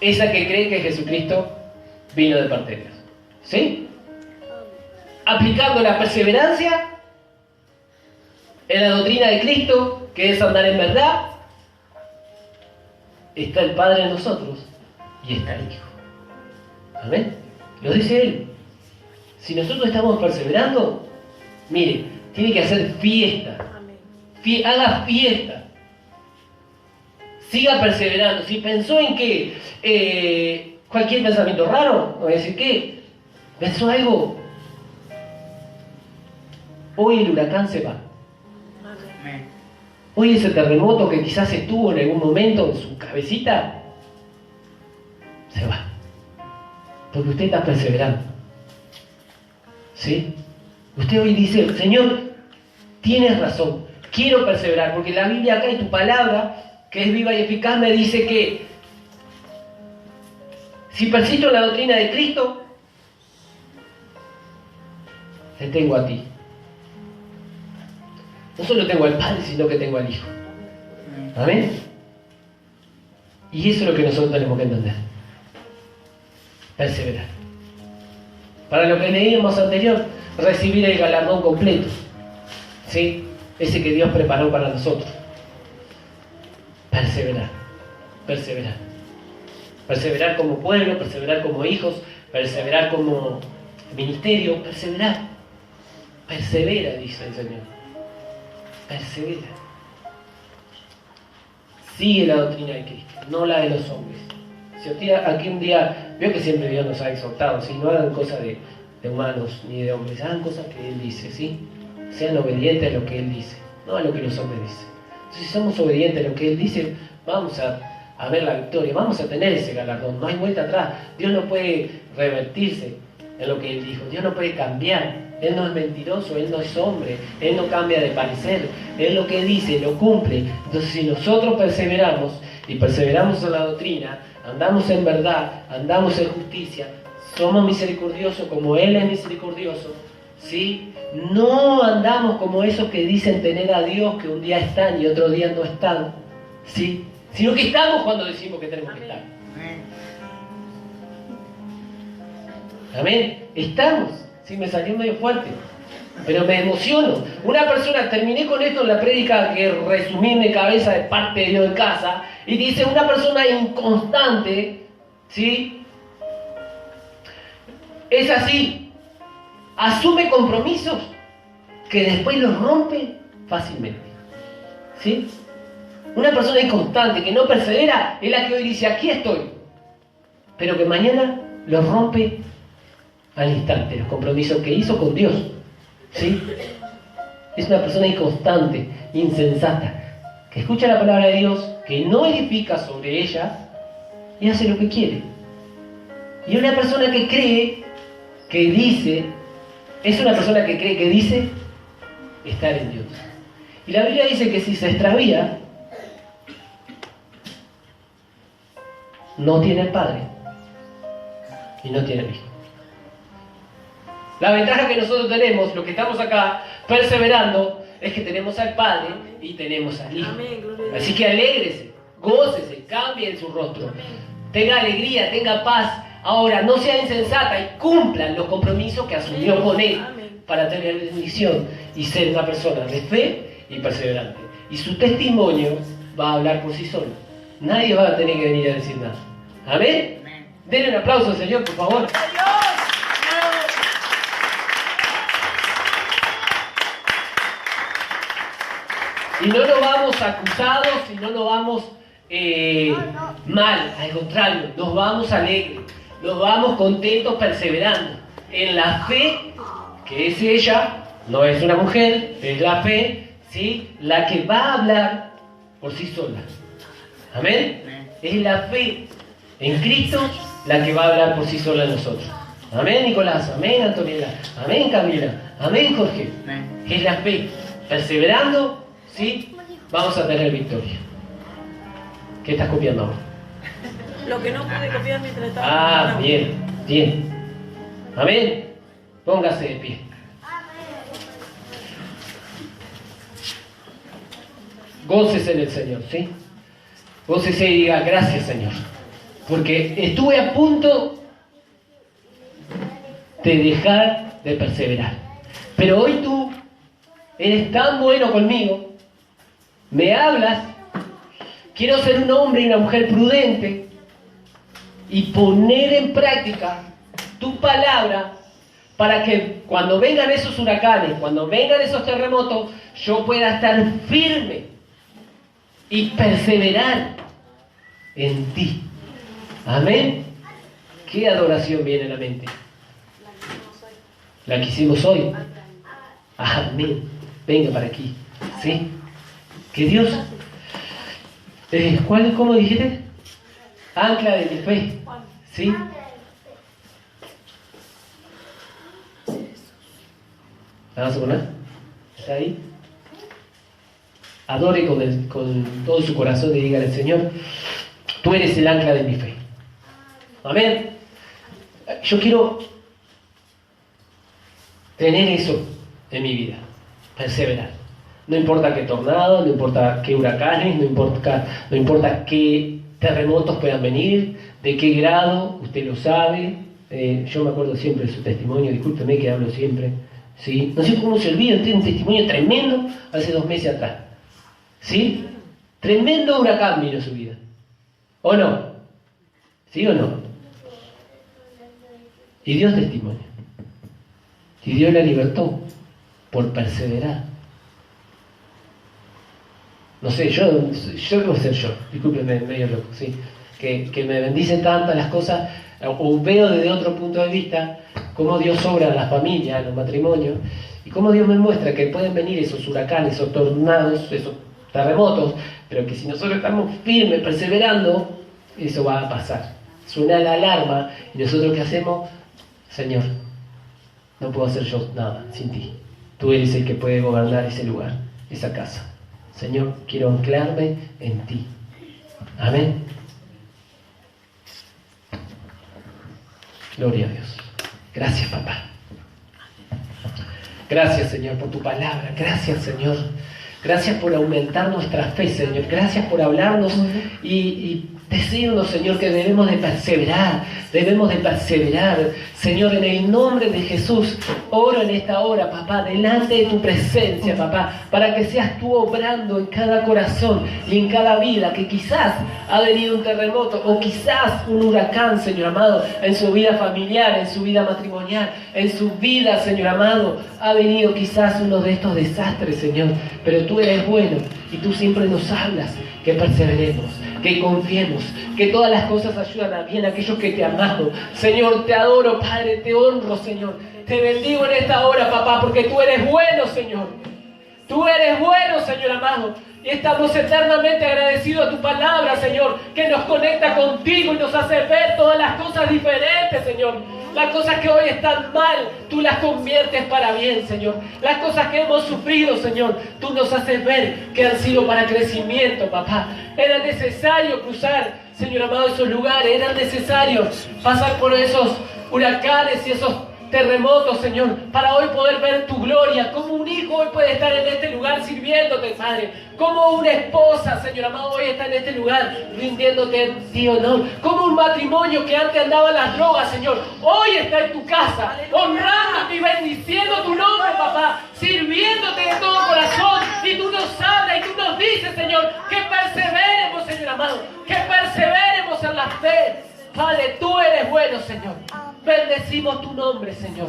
esa que cree que Jesucristo vino de parte de Dios. ¿Sí? Aplicando la perseverancia en la doctrina de Cristo, que es andar en verdad, está el Padre en nosotros y está el Hijo. ¿Amén? Lo dice Él. Si nosotros estamos perseverando, mire, tiene que hacer fiesta. Haga fiesta. Siga perseverando. Si pensó en que cualquier pensamiento raro, no voy a decir qué, pensó algo, hoy el huracán se va. Hoy ese terremoto que quizás estuvo en algún momento en su cabecita, se va. Porque usted está perseverando. ¿Sí? Usted hoy dice, Señor, tienes razón, quiero perseverar, porque la Biblia acá y tu palabra, que es viva y eficaz, me dice que si persisto en la doctrina de Cristo, te tengo a ti. No solo tengo al Padre, sino que tengo al Hijo. ¿Amén? Y eso es lo que nosotros tenemos que entender. Perseverar. Para lo que leíamos anterior, recibir el galardón completo. ¿Sí? Ese que Dios preparó para nosotros. Perseverar. Perseverar. Perseverar como pueblo, perseverar como hijos, perseverar como ministerio, perseverar. Persevera, dice el Señor. Persevera. Sigue la doctrina de Cristo, no la de los hombres. Si aquí un día, veo que siempre Dios nos ha exhortado, ¿sí? No hagan cosas de humanos ni de hombres, hagan cosas que Él dice, ¿sí? Sean obedientes a lo que Él dice, no a lo que los hombres dicen. Entonces, si somos obedientes a lo que Él dice, vamos a ver la victoria, vamos a tener ese galardón, no hay vuelta atrás. Dios no puede revertirse en lo que Él dijo, Dios no puede cambiar. Él no es mentiroso, Él no es hombre, Él no cambia de parecer, Él lo que dice lo cumple. Entonces, si nosotros perseveramos y perseveramos en la doctrina, andamos en verdad, andamos en justicia, somos misericordiosos como Él es misericordioso, ¿sí? No andamos como esos que dicen tener a Dios, que un día están y otro día no están, ¿sí? Sino que estamos cuando decimos que tenemos que estar. Amén. Estamos. Sí, me salió medio fuerte, pero me emociono. Una persona, terminé con esto en la prédica que resumí en mi cabeza de parte de Dios en casa, y dice, una persona inconstante, ¿sí? Es así, asume compromisos que después los rompe fácilmente, ¿sí? Una persona inconstante que no persevera es la que hoy dice, aquí estoy, pero que mañana los rompe al instante, los compromisos que hizo con Dios, ¿sí? Es una persona inconstante, insensata, que escucha la palabra de Dios, que no edifica sobre ella y hace lo que quiere. Y una persona que cree, que dice, es una persona que cree, que dice estar en Dios. Y la Biblia dice que si se extravía, no tiene el Padre y no tiene el Hijo. La ventaja que nosotros tenemos, los que estamos acá perseverando, es que tenemos al Padre y tenemos al Hijo. Así que alégrese, gócese, cambie en su rostro. Tenga alegría, tenga paz. Ahora, no sea insensata y cumplan los compromisos que asumió con Él para tener bendición y ser una persona de fe y perseverante. Y su testimonio va a hablar por sí solo. Nadie va a tener que venir a decir nada. ¿Amén? Denle un aplauso al Señor, por favor. Y no nos vamos acusados y no nos vamos mal, al contrario, nos vamos alegres, nos vamos contentos perseverando en la fe, que es ella, no es una mujer, es la fe, ¿sí? La que va a hablar por sí sola. ¿Amén? Es la fe en Cristo la que va a hablar por sí sola en nosotros. Amén, Nicolás, amén, Antonella, amén, Camila, amén, Jorge. Es la fe, perseverando, ¿sí? Vamos a tener victoria. ¿Qué estás copiando ahora? Lo que no pude copiar mientras estaba. Bien, bien. Amén. Póngase de pie. Gócese en el Señor, ¿sí? Gócese y diga, gracias, Señor. Porque estuve a punto de dejar de perseverar. Pero hoy tú eres tan bueno conmigo, me hablas, quiero ser un hombre y una mujer prudente y poner en práctica tu palabra para que cuando vengan esos huracanes, cuando vengan esos terremotos, yo pueda estar firme y perseverar en ti. Amén. ¿Qué adoración viene a la mente? La que hicimos hoy. Amén. Venga para aquí. ¿Sí? Que Dios... ¿Cómo dijiste? Ancla de mi fe. ¿Sí? ¿La vas a poner? ¿Está ahí? Adore con todo su corazón y dígale al Señor, tú eres el ancla de mi fe. Amén. Yo quiero tener eso en mi vida, perseverar. No importa qué tornado, no importa qué huracanes, no importa qué terremotos puedan venir, de qué grado, usted lo sabe. Yo me acuerdo siempre de su testimonio, discúlpeme que hablo siempre. ¿Sí? No sé cómo se olvida, tiene un testimonio tremendo hace 2 meses atrás. ¿Sí? Tremendo huracán vino a su vida. ¿O no? ¿Sí o no? Y Dios testimonio. Y Dios la libertó por perseverar. No sé, yo debo ser yo, discúlpenme, medio loco, ¿sí? Que me bendice tantas las cosas, o veo desde otro punto de vista cómo Dios obra en las familias, en los matrimonios, y cómo Dios me muestra que pueden venir esos huracanes, esos tornados, esos terremotos, pero que si nosotros estamos firmes, perseverando, eso va a pasar. Suena la alarma, y nosotros ¿qué hacemos? Señor, no puedo hacer yo nada sin ti. Tú eres el que puede gobernar ese lugar, esa casa. Señor, quiero anclarme en ti. Amén. Gloria a Dios. Gracias, papá. Gracias, Señor, por tu palabra. Gracias, Señor. Gracias por aumentar nuestra fe, Señor. Gracias por hablarnos y decirnos, Señor, que debemos de perseverar. Debemos de perseverar. Señor, en el nombre de Jesús, oro en esta hora, papá, delante de tu presencia, papá, para que seas tú obrando en cada corazón y en cada vida, que quizás ha venido un terremoto o quizás un huracán, Señor amado, en su vida familiar, en su vida matrimonial, en su vida, Señor amado, ha venido quizás uno de estos desastres, Señor, pero tú eres bueno y tú siempre nos hablas que perseveremos, que confiemos, que todas las cosas ayudan a bien a aquellos que te amamos. Señor, te adoro, Padre, te honro, Señor. Te bendigo en esta hora, papá, porque tú eres bueno, Señor. Tú eres bueno, Señor amado. Y estamos eternamente agradecidos a tu palabra, Señor, que nos conecta contigo y nos hace ver todas las cosas diferentes, Señor. Las cosas que hoy están mal, tú las conviertes para bien, Señor. Las cosas que hemos sufrido, Señor, tú nos haces ver que han sido para crecimiento, papá. Era necesario cruzar, Señor amado, esos lugares. Era necesario pasar por esos huracanes y esos terremotos, Señor, para hoy poder ver tu gloria. Como un hijo hoy puede estar en este lugar sirviéndote, Padre. Como una esposa, Señor amado, hoy está en este lugar rindiéndote a ti honor. Como un matrimonio que antes andaba en las drogas, Señor, hoy está en tu casa, honrándote y bendiciendo tu nombre, papá, sirviéndote de todo corazón. Y tú nos hablas y tú nos dices, Señor, que perseveremos, Señor amado, que perseveremos en la fe. Padre, tú eres bueno, Señor. Bendecimos tu nombre, Señor.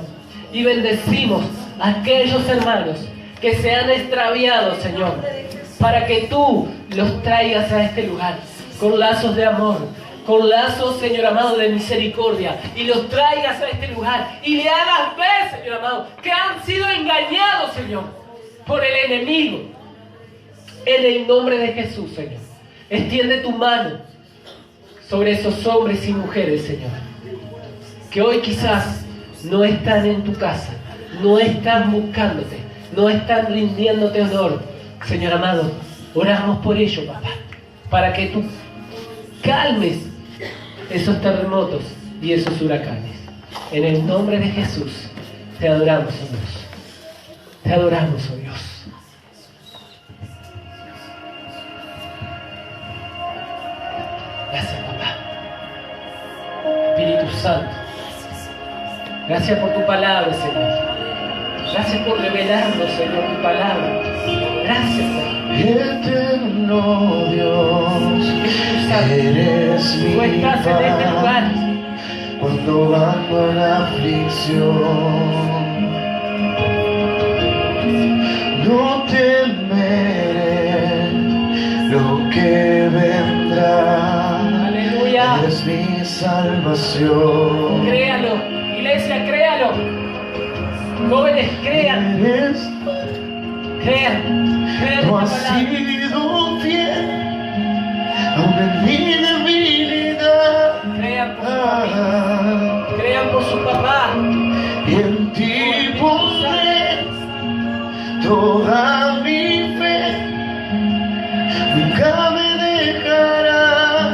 Y bendecimos a aquellos hermanos que se han extraviado, Señor, para que tú los traigas a este lugar con lazos de amor, con lazos, Señor amado, de misericordia, y los traigas a este lugar y le hagas ver, Señor amado, que han sido engañados, Señor, por el enemigo. En el nombre de Jesús, Señor, extiende tu mano sobre esos hombres y mujeres, Señor, que hoy quizás no están en tu casa, no están buscándote, no están rindiéndote honor. Señor amado, oramos por ello, papá, para que tú calmes esos terremotos y esos huracanes. En el nombre de Jesús, te adoramos, oh Dios. Te adoramos, oh Dios. Gracias, papá. Espíritu Santo, gracias por tu palabra, Señor. Gracias por revelarnos, Señor, tu palabra. Gracias, Señor. Eterno Dios, eres mi Tú estás en este paz lugar. cuando bajo en aflicción. No temeré lo que vendrá. Aleluya. Eres mi salvación. Créalo, iglesia, créalo. Jóvenes, crean, Eres, crean tú esta has palabra. sido fiel, aun en mi debilidad. Crean por su familia, crean por su papá. Y en ti pondré toda mi fe, nunca me dejarás.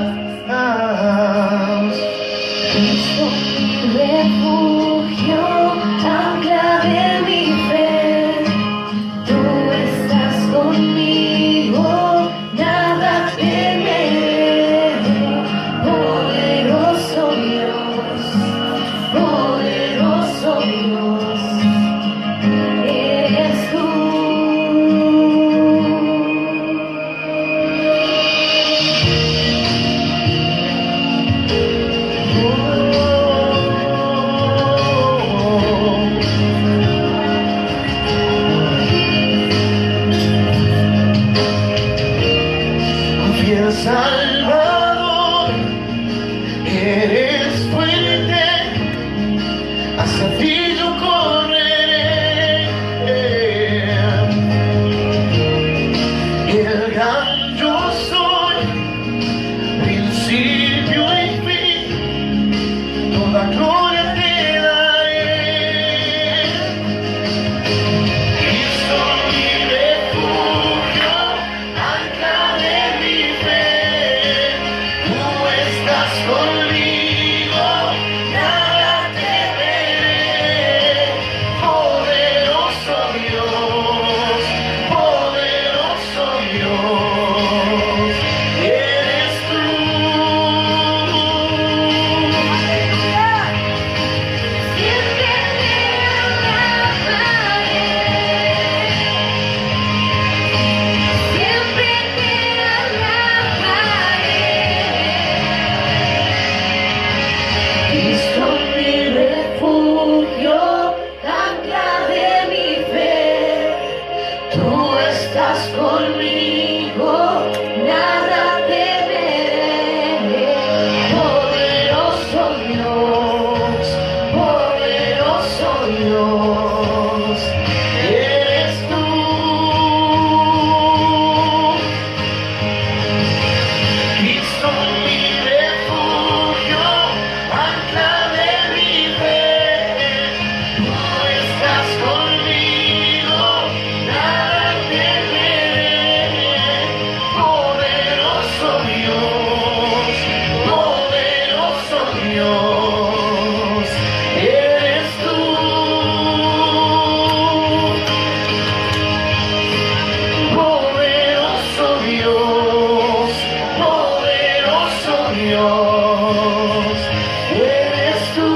Refugio, ancla de mi fe, tú estás conmigo, nada temeré. Poderoso Dios, eres tú. Fiel Salvador, eres fuerte, hacia ti yo correré. El gran yo soy, principio y fin, toda gloria te daré. Cristo mi refugio, ancla de mi fe, tú estás conmigo, nada temeré. Poderoso Dios, eres tú. Siempre te alabaré, siempre te alabaré. Cristo mi refugio, ancla de mi fe, tú estás conmigo, nada temeré. Poderoso Dios, Eres tú. Cristo mi refugio, ancla de mi fe, tú estás conmigo, nada temeré. Poderoso Dios, eres tú. Poderoso Dios, eres tú.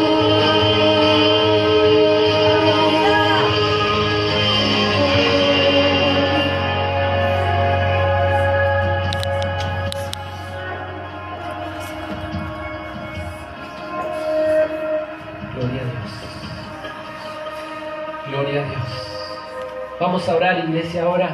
Gloria a Dios. Gloria a Dios. Vamos a orar, iglesia, ahora.